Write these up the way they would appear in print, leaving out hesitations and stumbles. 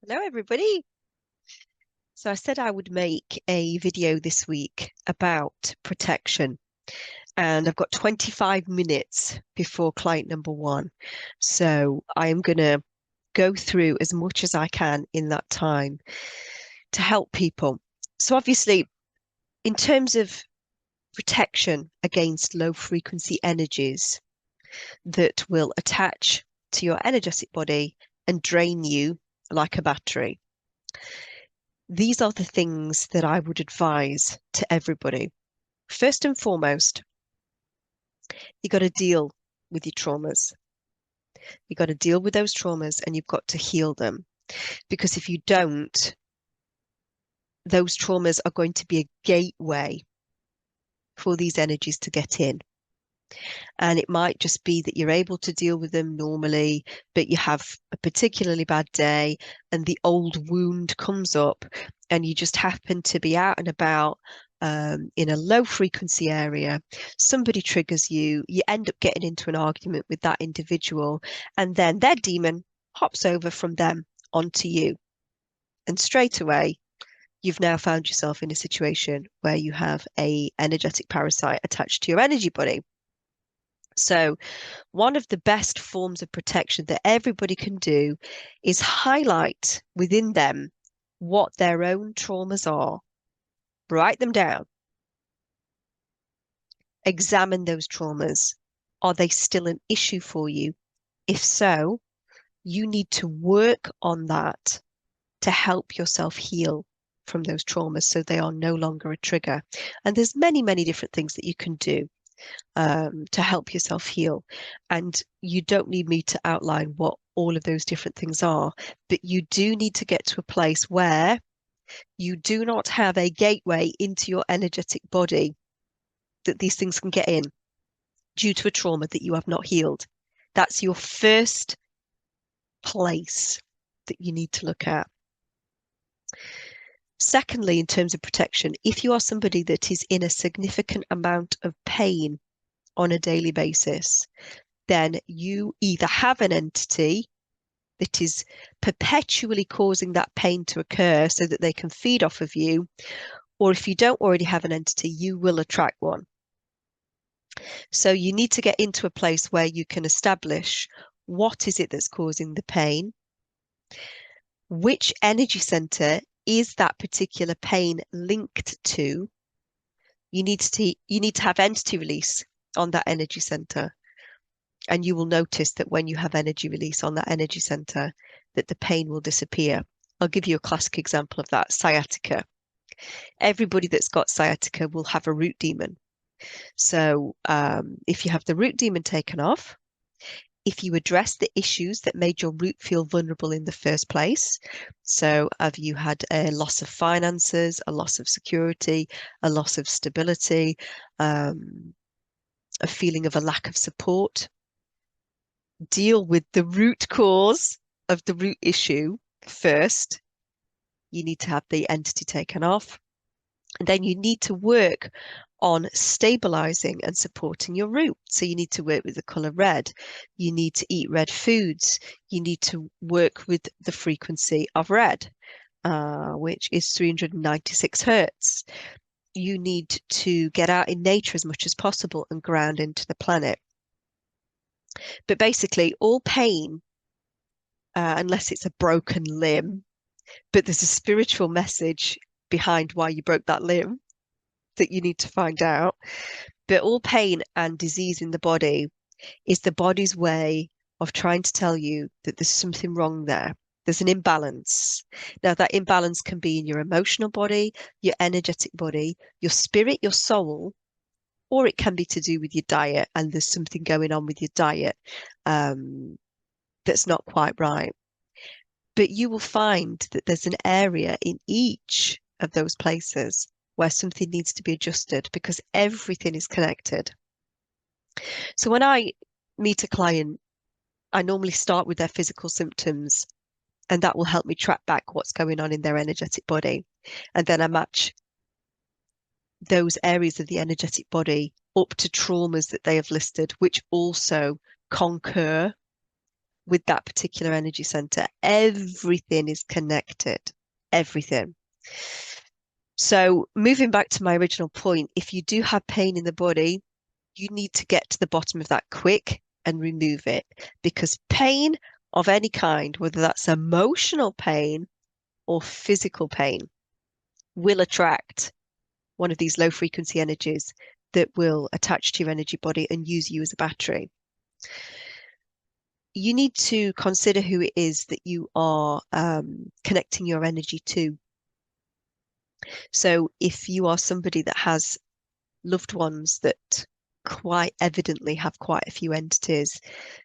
Hello, everybody. So I said I would make a video this week about protection, and I've got 25 minutes before client number one. So I am going to go through as much as I can in that time to help people. So obviously, in terms of protection against low frequency energies that will attach to your energetic body and drain you like a battery. These are the things that I would advise to everybody. First and foremost, you got to deal with your traumas. You got to deal with those traumas and you've got to heal them. Because if you don't, those traumas are going to be a gateway for these energies to get in. And it might just be that you're able to deal with them normally, but you have a particularly bad day and the old wound comes up and you just happen to be out and about in a low frequency area. Somebody triggers you, you end up getting into an argument with that individual, and then their demon hops over from them onto you. And straight away, you've now found yourself in a situation where you have a energetic parasite attached to your energy body. So one of the best forms of protection that everybody can do is highlight within them what their own traumas are. Write them down. Examine those traumas. Are they still an issue for you? If so, you need to work on that to help yourself heal from those traumas so they are no longer a trigger. And there's many, many different things that you can do to help yourself heal. And you don't need me to outline what all of those different things are, but you do need to get to a place where you do not have a gateway into your energetic body that these things can get in due to a trauma that you have not healed. That's your first place that you need to look at. Secondly, in terms of protection, if you are somebody that is in a significant amount of pain on a daily basis, then you either have an entity that is perpetually causing that pain to occur so that they can feed off of you, or if you don't already have an entity, you will attract one. So you need to get into a place where you can establish what is it that's causing the pain, which energy center is that particular pain linked to. You need to have entity release on that energy center. And you will notice that when you have energy release on that energy center, that the pain will disappear. I'll give you a classic example of that, sciatica. Everybody that's got sciatica will have a root demon. So if you have the root demon taken off, if you address the issues that made your root feel vulnerable in the first place, so have you had a loss of finances, a loss of security, a loss of stability, a feeling of a lack of support, deal with the root cause of the root issue first. You need to have the entity taken off. And then you need to work on stabilizing and supporting your root. So you need to work with the color red. You need to eat red foods. You need to work with the frequency of red, which is 396 hertz. You need to get out in nature as much as possible and ground into the planet. But basically, all pain, unless it's a broken limb, but there's a spiritual message behind why you broke that limb that you need to find out. But all pain and disease in the body is the body's way of trying to tell you that there's something wrong there. There's an imbalance. Now, that imbalance can be in your emotional body, your energetic body, your spirit, your soul, or it can be to do with your diet, and there's something going on with your diet that's not quite right. But you will find that there's an area in each of those places where something needs to be adjusted because everything is connected. So when I meet a client, I normally start with their physical symptoms, and that will help me track back what's going on in their energetic body. And then I match those areas of the energetic body up to traumas that they have listed, which also concur with that particular energy center. Everything is connected, everything. So moving back to my original point, if you do have pain in the body, you need to get to the bottom of that quick and remove it, because pain of any kind, whether that's emotional pain or physical pain, will attract one of these low frequency energies that will attach to your energy body and use you as a battery. You need to consider who it is that you are connecting your energy to. So if you are somebody that has loved ones that quite evidently have quite a few entities,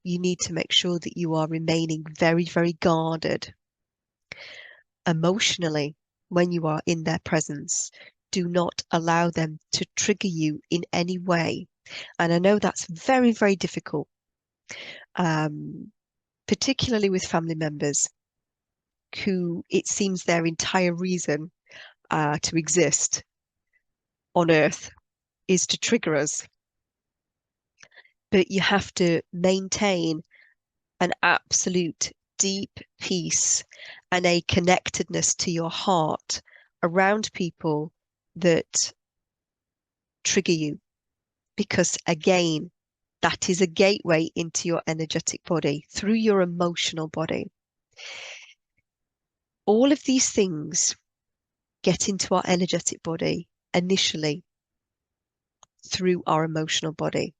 you need to make sure that you are remaining very, very guarded emotionally when you are in their presence. Do not allow them to trigger you in any way. And I know that's very, very difficult, particularly with family members who it seems their entire reason to exist on Earth is to trigger us. But you have to maintain an absolute deep peace and a connectedness to your heart around people that trigger you. Because again, that is a gateway into your energetic body through your emotional body. All of these things get into our energetic body initially through our emotional body.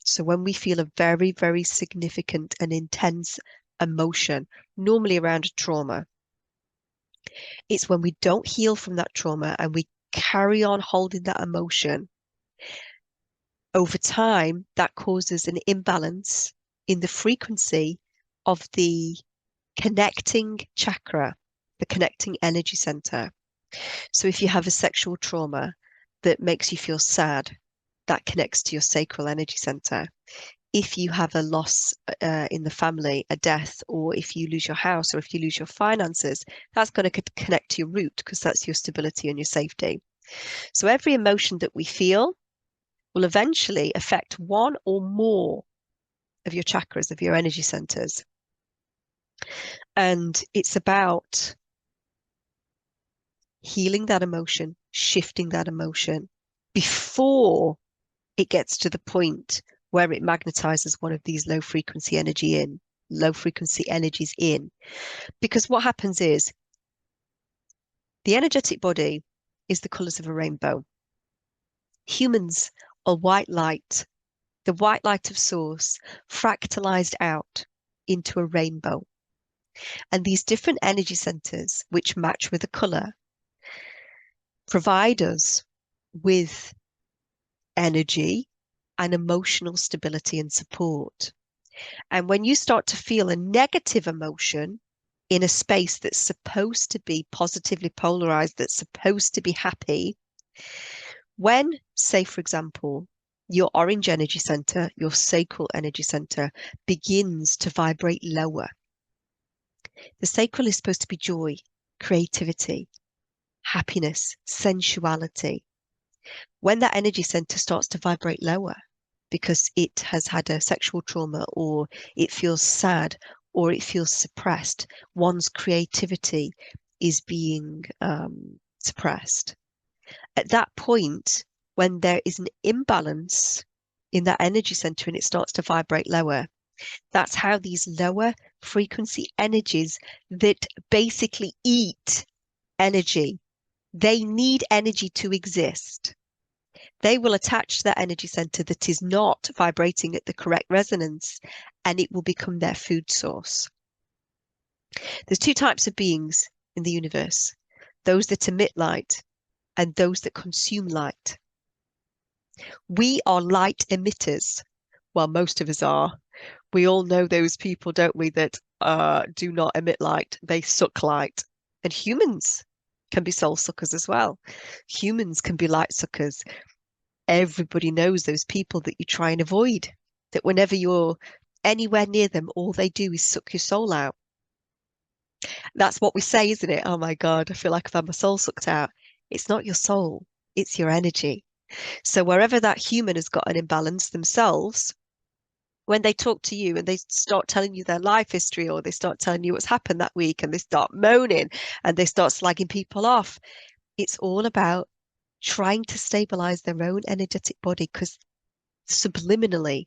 So when we feel a very, very significant and intense emotion, normally around a trauma, it's when we don't heal from that trauma and we carry on holding that emotion. Over time, that causes an imbalance in the frequency of the connecting chakra, the connecting energy center. So if you have a sexual trauma that makes you feel sad, that connects to your sacral energy center. If you have a loss in the family, a death, or if you lose your house, or if you lose your finances, that's going to connect to your root, because that's your stability and your safety. So every emotion that we feel will eventually affect one or more of your chakras, of your energy centers. And it's about healing that emotion, shifting that emotion before it gets to the point where it magnetizes one of these low frequency energies in. Because what happens is the energetic body is the colors of a rainbow. Humans are white light, the white light of source fractalized out into a rainbow. And these different energy centers, which match with a color, provide us with energy and emotional stability and support. And when you start to feel a negative emotion in a space that's supposed to be positively polarized, that's supposed to be happy, when, say, for example, your orange energy center, your sacral energy center, begins to vibrate lower. The sacral is supposed to be joy, creativity, happiness, sensuality. When that energy center starts to vibrate lower because it has had a sexual trauma, or it feels sad, or it feels suppressed, one's creativity is being suppressed. At that point, when there is an imbalance in that energy center and it starts to vibrate lower, that's how these lower frequency energies that basically eat energy, they need energy to exist. They will attach to that energy center that is not vibrating at the correct resonance, and it will become their food source. There's two types of beings in the universe: those that emit light and those that consume light. We are light emitters. Well, most of us are. We all know those people, don't we, that do not emit light. They suck light. And humans can be soul suckers as well. Humans can be light suckers. Everybody knows those people that you try and avoid, that whenever you're anywhere near them, all they do is suck your soul out. That's what we say, isn't it? Oh my God, I feel like I've had my soul sucked out. It's not your soul, it's your energy. So wherever that human has got an imbalance themselves, When they talk to you and they start telling you their life history, or they start telling you what's happened that week, and they start moaning and they start slagging people off, it's all about trying to stabilize their own energetic body, because subliminally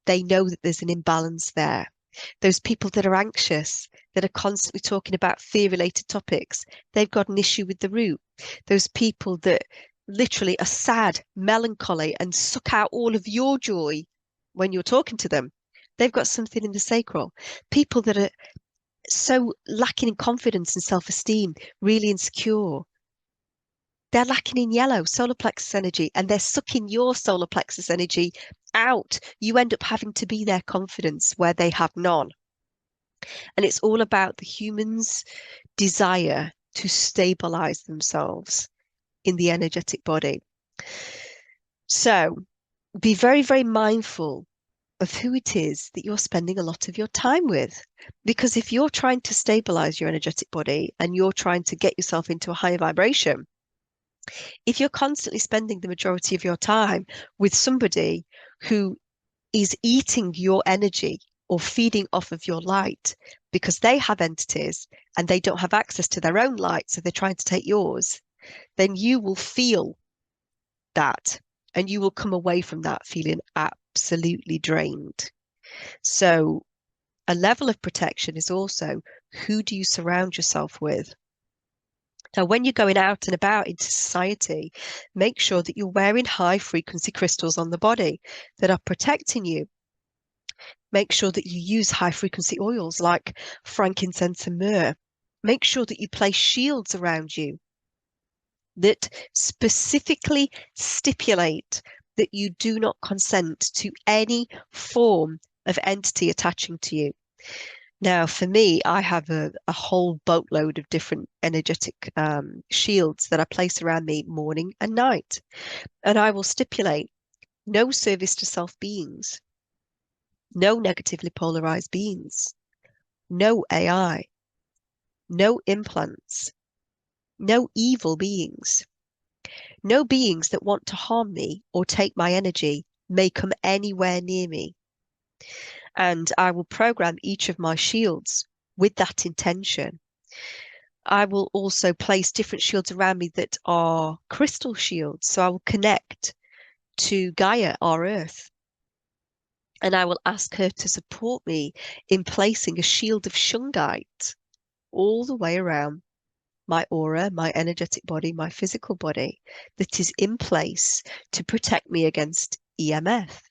they know that there's an imbalance there. Those people that are anxious, that are constantly talking about fear-related topics, they've got an issue with the root. Those people that literally are sad, melancholy, and suck out all of your joy when you're talking to them, they've got something in the sacral. People that are so lacking in confidence and self-esteem, really insecure, they're lacking in yellow, solar plexus energy, and they're sucking your solar plexus energy out. You end up having to be their confidence where they have none. And it's all about the human's desire to stabilize themselves in the energetic body. So be very, very mindful of who it is that you're spending a lot of your time with. Because if you're trying to stabilize your energetic body and you're trying to get yourself into a higher vibration, if you're constantly spending the majority of your time with somebody who is eating your energy or feeding off of your light because they have entities and they don't have access to their own light, so they're trying to take yours, then you will feel that and you will come away from that feeling absolutely drained. So a level of protection is also, who do you surround yourself with? Now, when you're going out and about into society, make sure that you're wearing high frequency crystals on the body that are protecting you. Make sure that you use high frequency oils like frankincense and myrrh. Make sure that you place shields around you that specifically stipulate that you do not consent to any form of entity attaching to you. Now, for me, I have a whole boatload of different energetic shields that I place around me morning and night. And I will stipulate no service to self beings, no negatively polarized beings, no AI, no implants, no evil beings, no beings that want to harm me or take my energy may come anywhere near me. And I will program each of my shields with that intention. I will also place different shields around me that are crystal shields. So I will connect to Gaia, our earth, and I will ask her to support me in placing a shield of shungite all the way around my aura, my energetic body, my physical body, that is in place to protect me against EMF,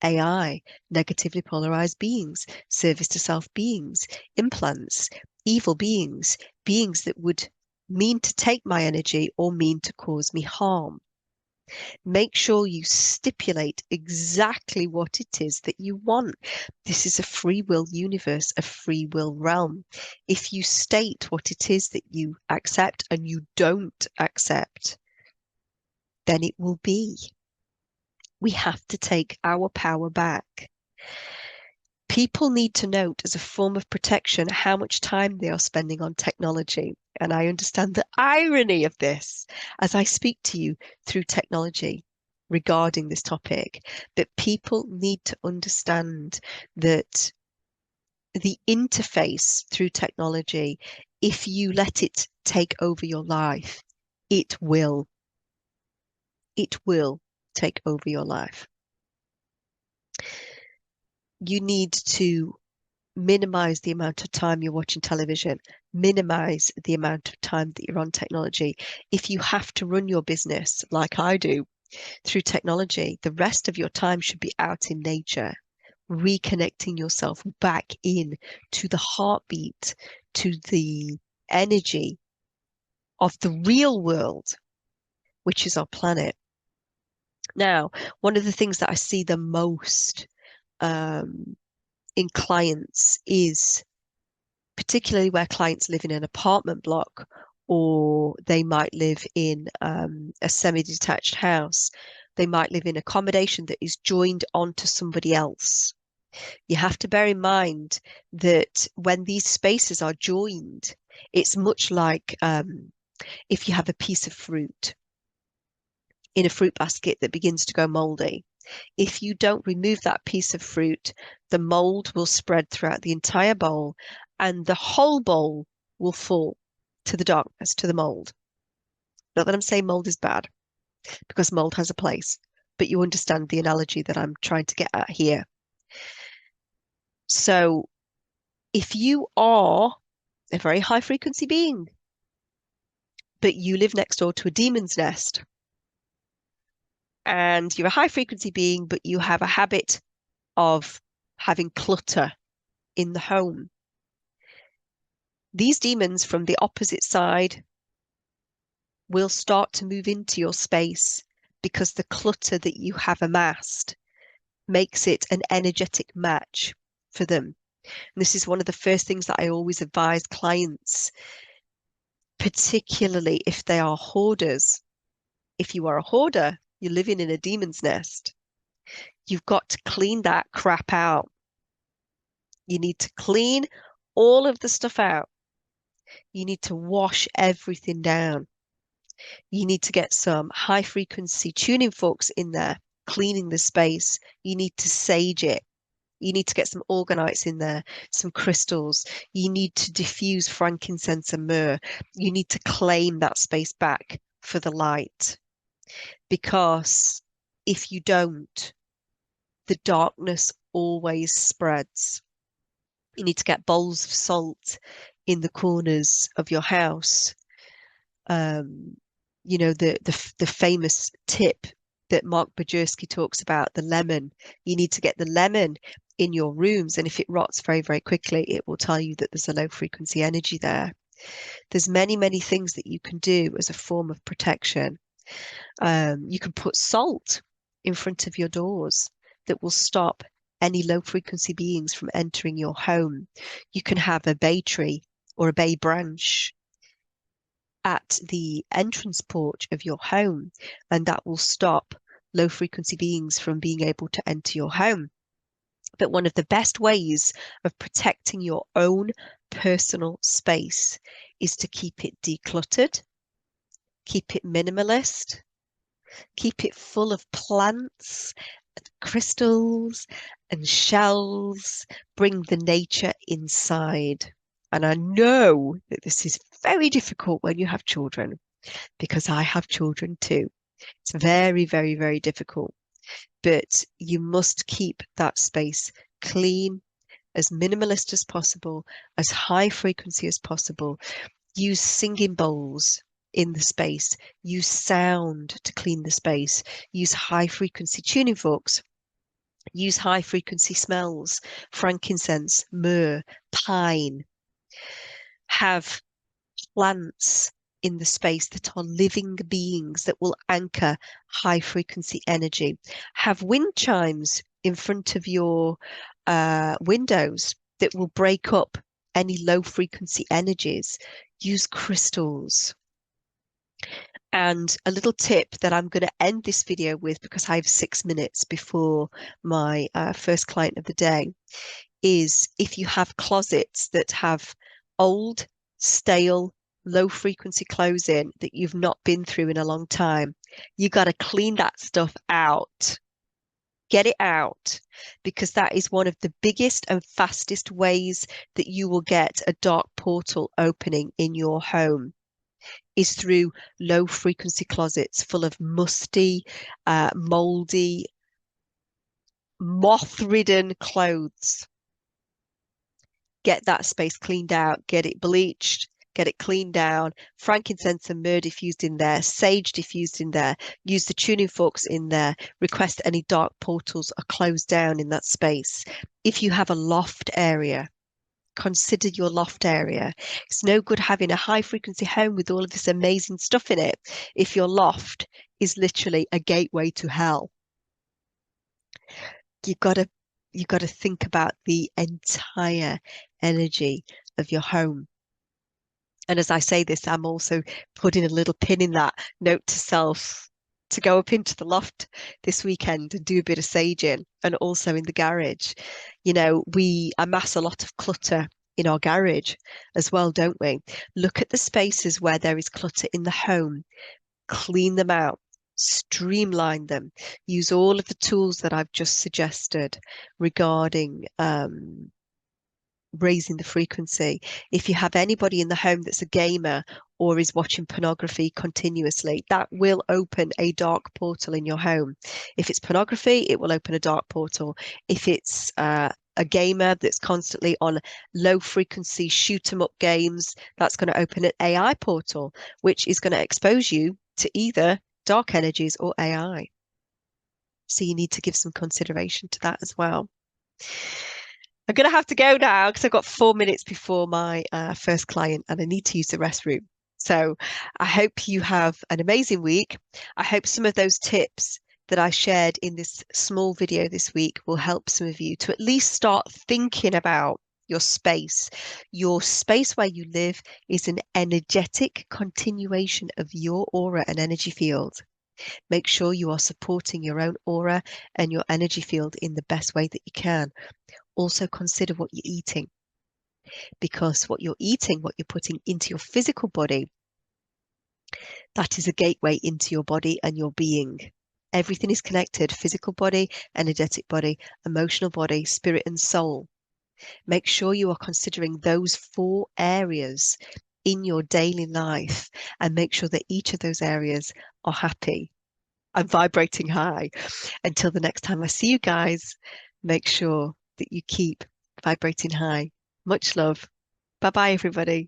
AI, negatively polarized beings, service to self beings, implants, evil beings, beings that would mean to take my energy or mean to cause me harm. Make sure you stipulate exactly what it is that you want. This is a free will universe, a free will realm. If you state what it is that you accept and you don't accept, then it will be. We have to take our power back. People need to note, as a form of protection, how much time they are spending on technology. And I understand the irony of this as I speak to you through technology regarding this topic, that people need to understand that the interface through technology, if you let it take over your life, it will take over your life. You need to minimize the amount of time you're watching television, minimize the amount of time that you're on technology. If you have to run your business like I do through technology, the rest of your time should be out in nature, reconnecting yourself back in to the heartbeat, to the energy of the real world, which is our planet. Now, one of the things that I see the most in clients is, particularly where clients live in an apartment block, or they might live in a semi-detached house. They might live in accommodation that is joined onto somebody else. You have to bear in mind that when these spaces are joined, it's much like if you have a piece of fruit in a fruit basket that begins to go moldy. If you don't remove that piece of fruit, the mold will spread throughout the entire bowl and the whole bowl will fall to the darkness, to the mold. Not that I'm saying mold is bad, because mold has a place, but you understand the analogy that I'm trying to get at here. So if you are a very high frequency being, but you live next door to a demon's nest, and you're a high frequency being, but you have a habit of having clutter in the home, these demons from the opposite side will start to move into your space because the clutter that you have amassed makes it an energetic match for them. And this is one of the first things that I always advise clients, particularly if they are hoarders. If you are a hoarder, you're living in a demon's nest. You've got to clean that crap out. You need to clean all of the stuff out. You need to wash everything down. You need to get some high frequency tuning forks in there, cleaning the space. You need to sage it. You need to get some organites in there, some crystals. You need to diffuse frankincense and myrrh. You need to claim that space back for the light. Because if you don't, the darkness always spreads. You need to get bowls of salt in the corners of your house. You know, the famous tip that Mark Bajerski talks about, the lemon. You need to get the lemon in your rooms, and if it rots very, very quickly, it will tell you that there's a low frequency energy there. There's many, many things that you can do as a form of protection. You can put salt in front of your doors that will stop any low frequency beings from entering your home. You can have a bay tree or a bay branch at the entrance porch of your home, and that will stop low frequency beings from being able to enter your home. But one of the best ways of protecting your own personal space is to keep it decluttered, keep it minimalist, keep it full of plants, and crystals, and shells. Bring the nature inside. And I know that this is very difficult when you have children, because I have children too. It's very, very, very difficult. But you must keep that space clean, as minimalist as possible, as high frequency as possible. Use singing bowls in the space. Use sound to clean the space. Use high frequency tuning forks. Use high frequency smells, frankincense, myrrh, pine. Have plants in the space that are living beings that will anchor high frequency energy. Have wind chimes in front of your windows that will break up any low frequency energies. Use crystals. And a little tip that I'm going to end this video with, because I have 6 minutes before my first client of the day, is if you have closets that have old, stale, low frequency clothes in that you've not been through in a long time, you got to clean that stuff out. Get it out, because that is one of the biggest and fastest ways that you will get a dark portal opening in your home, is through low frequency closets full of musty, moldy, moth-ridden clothes. Get that space cleaned out, get it bleached, get it cleaned down, frankincense and myrrh diffused in there, sage diffused in there, use the tuning forks in there, request any dark portals are closed down in that space. If you have a loft area, consider your loft area. It's no good having a high frequency home with all of this amazing stuff in it if your loft is literally a gateway to hell. You've got to think about the entire energy of your home. And as I say this, I'm also putting a little pin in that note to self to go up into the loft this weekend and do a bit of saging, and also in the garage. You know, we amass a lot of clutter in our garage as well, don't we? Look at the spaces where there is clutter in the home, clean them out, streamline them, use all of the tools that I've just suggested regarding raising the frequency. If you have anybody in the home that's a gamer or is watching pornography continuously, that will open a dark portal in your home. If it's pornography, it will open a dark portal. If it's a gamer that's constantly on low frequency shoot 'em up games, that's going to open an AI portal, which is going to expose you to either dark energies or AI. So you need to give some consideration to that as well. I'm going to have to go now because I've got 4 minutes before my first client and I need to use the restroom. So I hope you have an amazing week. I hope some of those tips that I shared in this small video this week will help some of you to at least start thinking about your space. Your space where you live is an energetic continuation of your aura and energy field. Make sure you are supporting your own aura and your energy field in the best way that you can. Also consider what you're eating, because what you're eating, what you're putting into your physical body, that is a gateway into your body and your being. Everything is connected: physical body, energetic body, emotional body, spirit and soul. Make sure you are considering those 4 areas in your daily life and make sure that each of those areas are happy and vibrating high. Until the next time I see you guys, make sure that you keep vibrating high. Much love. Bye bye, everybody.